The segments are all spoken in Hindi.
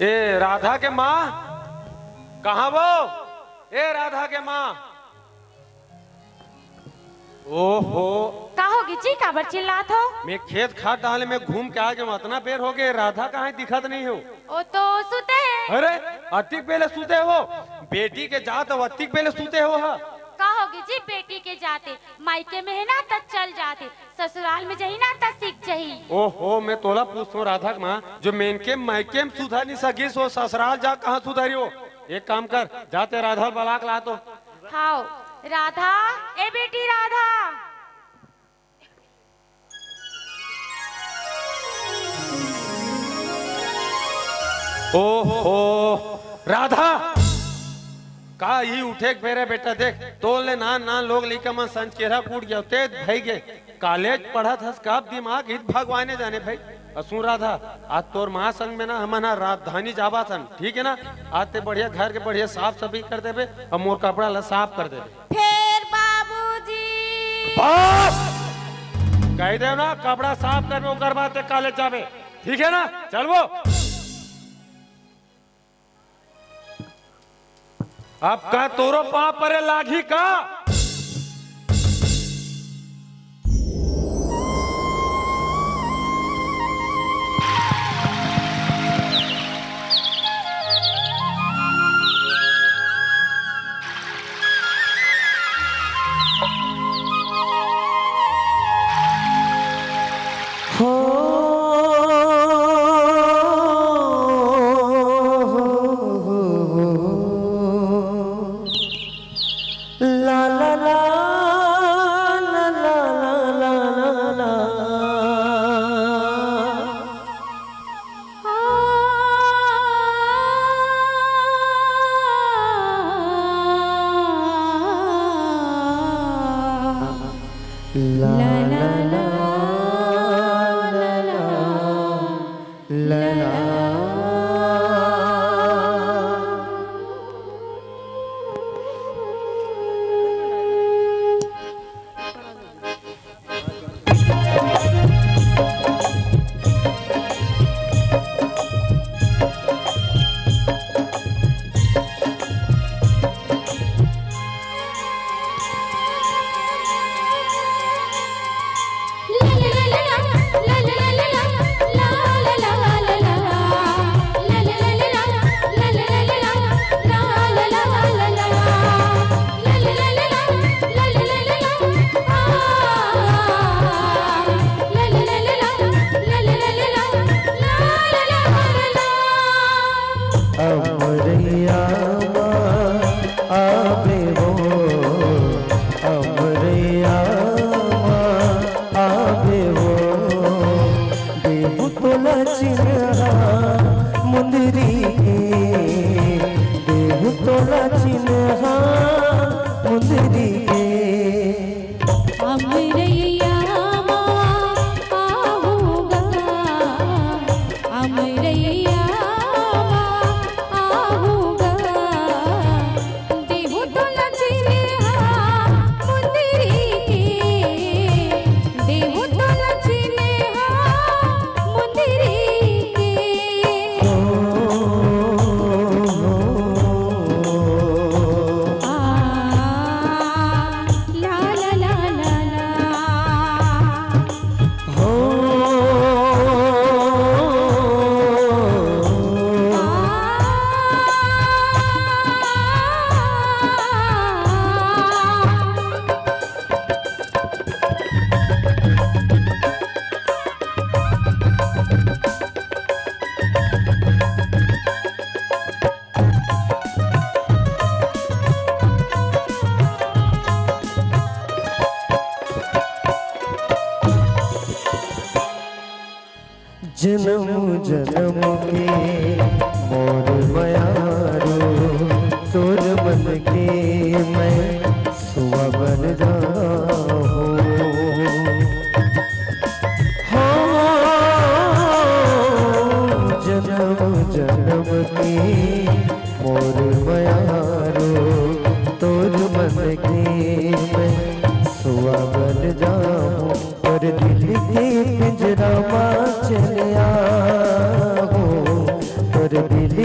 ए राधा के माँ कहाँ वो? ए राधा के माँ। ओहो का होगी जी? काबर चिल्लात हो? मैं खेत खाद डाले में घूम के आगे उतना बेर हो गए, राधा कहाँ दिखत नहीं हो। ओ तो सुते हैं। अरे अतिक पहले सूते हो, बेटी के जात हो अतिक पहले सूते हो। हा का होगी जी? बेटी के जाते मायके में है ना तब चल जाते, ससुराल में जही ना तब सीख जही। ओहो मैं तोला पूछता हूँ राधा माँ, जो मेनके मायके में सुधर नहीं सकी सो ससुराल जा कहाँ सुधरी हो? एक काम कर, जाते राधा बलाक ला तो। हाओ राधा, ए बेटी राधा। ओहो राधा का ही उठे फेरे बेटा, देख तोले ना लोग लिखा मन संच केरा कूट गया तेज भाई गे कॉलेज पढ़ा था कब दिमाग हित भगवाने जाने भाई। असू राधा आज तोर माँ संग में ना हमारा राजधानी जावा था, ठीक है ना? आते बढ़िया घर के बढ़िया साफ सफाई कर देवे और मोर कपड़ा ला साफ कर देवे। फिर बाबूजी कह दे ना कपड़ा साफ कर ओकर बाद कॉलेज जावे, ठीक है ना? चल वो अब का तोरो पाप परे लागी का? जन्म जन्म के मोर बयारो तोर मन के मैं सुआ बन जाऊं। जन्म जन्म के मोर बयारो तोर मन के मैं सुआ बन जाऊं। पर दिल के पिंजरा चलिया हो, पर दिल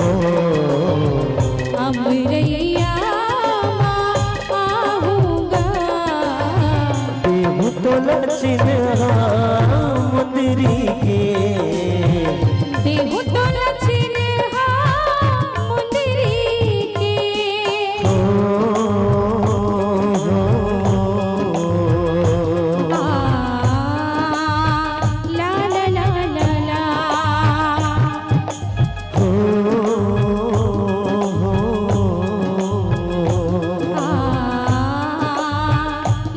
वो अमरैया आहूँगा देहु तो लचिन्हा मुंदरी के देहु तो लचिन्हा मुंदरी के ला ला ला ला ला ला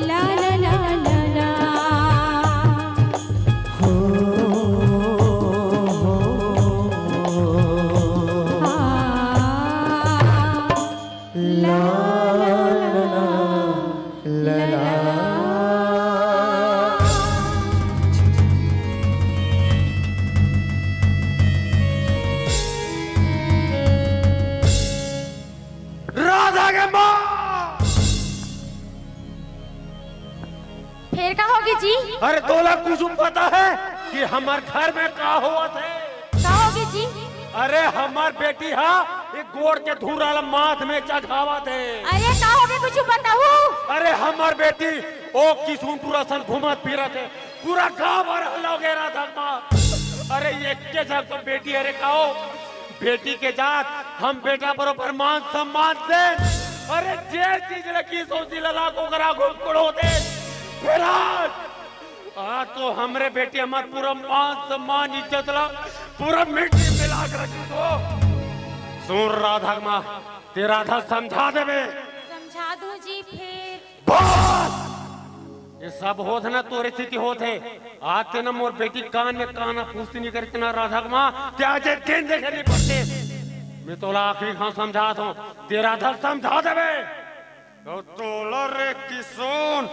ला ला ला ला ला ला ला राधा के माँ फिर का होगी जी? अरे तोला कुछ पता है कि हमार घर में का हुआ थे? का होगी जी? अरे हमार बेटी हा एक गोड़ के धूरा माथ में चढ़ावा थे। अरे का होगी कुछ बताओ? अरे हमार बेटी ओ किशुनपुरा सन घूमत फिरत है, पूरा गांव भर हल्ला गेरा था माँ। अरे ये के जब तो बेटी अरे कहो बेटी के जात हम बेटा बरोबर मान सम्मान दे। अरे जे चीज रखी सोची लला को करा घूम कड़ो दे फिर आज तो हमरे बेटी हमार पूरा मान सम्मान इज्जत ला पूरा मिट्टी मिला कर रखी तो सुन राधा माँ तेरा राधा समझा देवे। समझा दूं जी फिर? बस ये सब होत ना तोरे स्थिति होत है। आते ना मोर बेटी कान में काना पूछती नहीं करती ना राधा माँ क्या जे दिन देखे नहीं पड़ते। मैं तोला आखिरी खां समझा दूं तेरा राधा समझा देवे तो तोला रे किशोन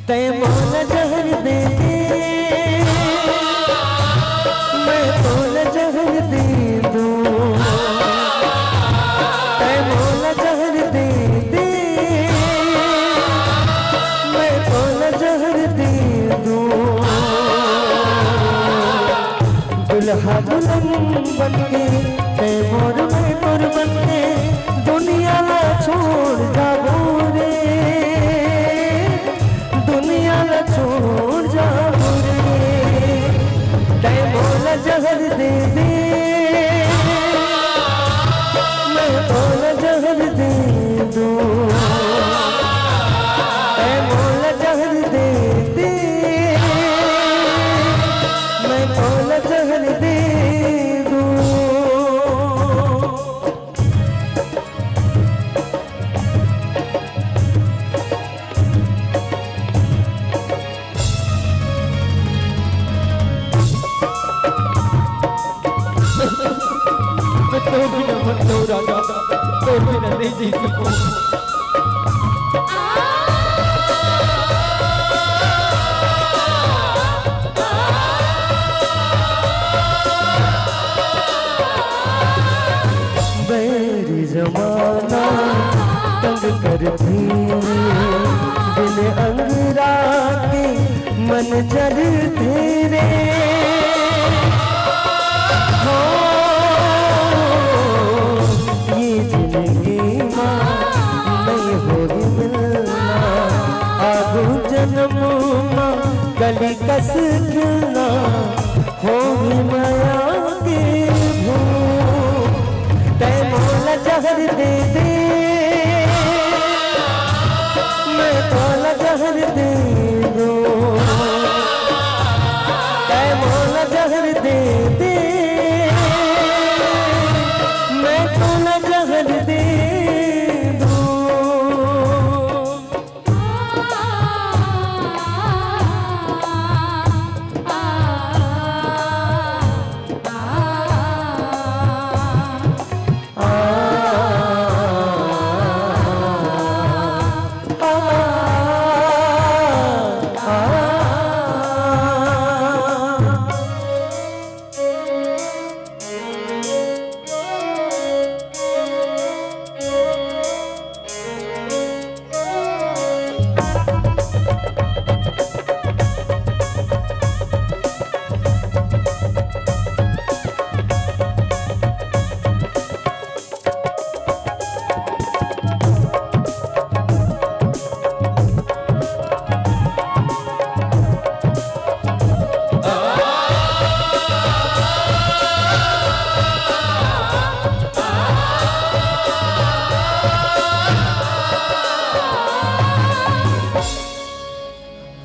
तय मोल जहर दे दे मैं मोल जहर दे दूं तय मोल जहर दे दे मैं मोल जहर दे दूं दुल्हा दुल्हन बनके तय मोर मैं मोर बनके दुनिया ला छोड़ जाबो रे दुनिया न छोड़ जाओ रे तय मोला जहर दे दे मैं मोला जहर दे दूं तय मोला जहर दे दे मैं मोला जहर दे दूं तो बिना मत लो राजा तो बिना नहीं जी सकूं बैरी जमाना तंग करती दिल अंगरा के मन जल तेरे ये जिंदगी माँ नहीं होगी मिलना आगू जन्म माँ गली कस खिलना होगी माया के भूख तय मोला जहर दे दे मैं मोला जहर दे दूं तय मोला जहर दे दे मैं मोला जहर दे दूं आ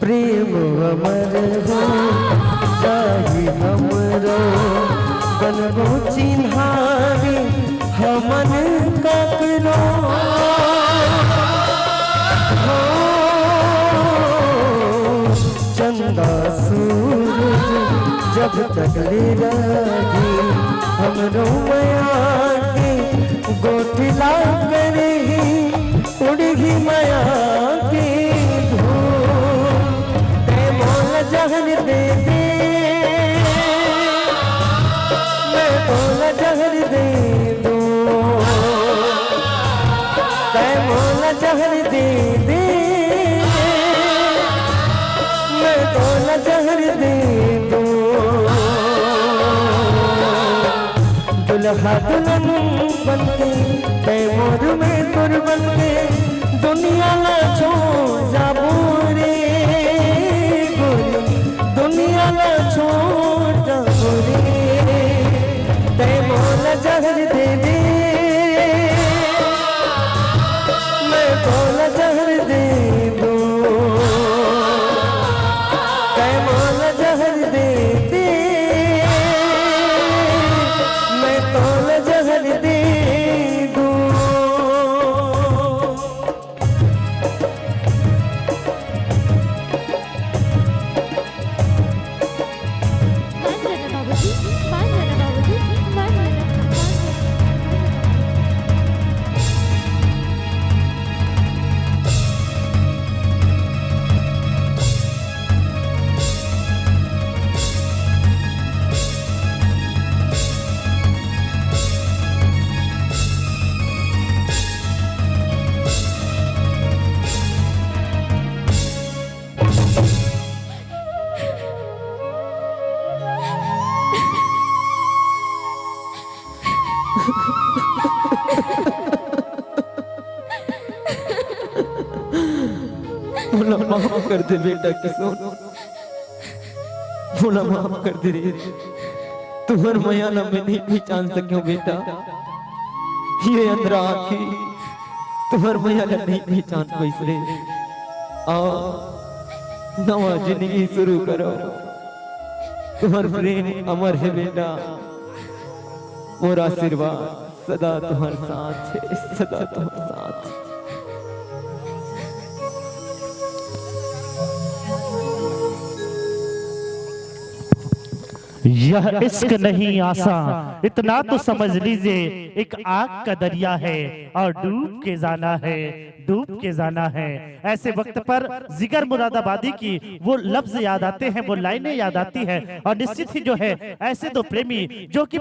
प्रेम अमर हो जाहि हमरो बनबो चिन्हारी हमन ककरो हो चंदा सूरज जब तक ले रही हमरो माया के गोठिला करे उड़गी माया के धूल ते मोल जहन दे दे मैं मोल जहन दे दूं ते मोल जहन दे दे मैं मोल जहन दे दूं दुल्हा दुल्हन बनके तैमूर में तुर बनके दुनिया ला छोड़ जाबो रे गोरी दुनिया ला छोड़ जाबो रे तैमूर जहर दे दे मैं बोल जहर दे दूं तैमूर जहर दे दे मैं तोल जहर दे दूं मान लेना बाबूजी, मान लेना बाबूजी, मान लेना, मान लेना। बोला माफ कर दे बेटा किशोर बोला माफ कर दे रे तुम्हार माया ना मैं नहीं पहचान सक्यों बेटा ये अंदर आखी तुम्हार माया ना नहीं पहचान पैसरे आओ नवा जिंदगी शुरू करो तुम्हार प्रेम अमर है बेटा और आशीर्वाद सदा तुम्हारे साथ है सदा तुम्हारे साथ है। यह इश्क नहीं आसान, इतना तो समझ लीजिए एक आग का दरिया है और डूब के जाना है, डूब के जाना है। ऐसे वक्त पर जिगर मुरादाबादी की वो लफ्ज याद आते हैं, वो लाइनें याद आती है और निश्चित ही जो है ऐसे दो प्रेमी जो कि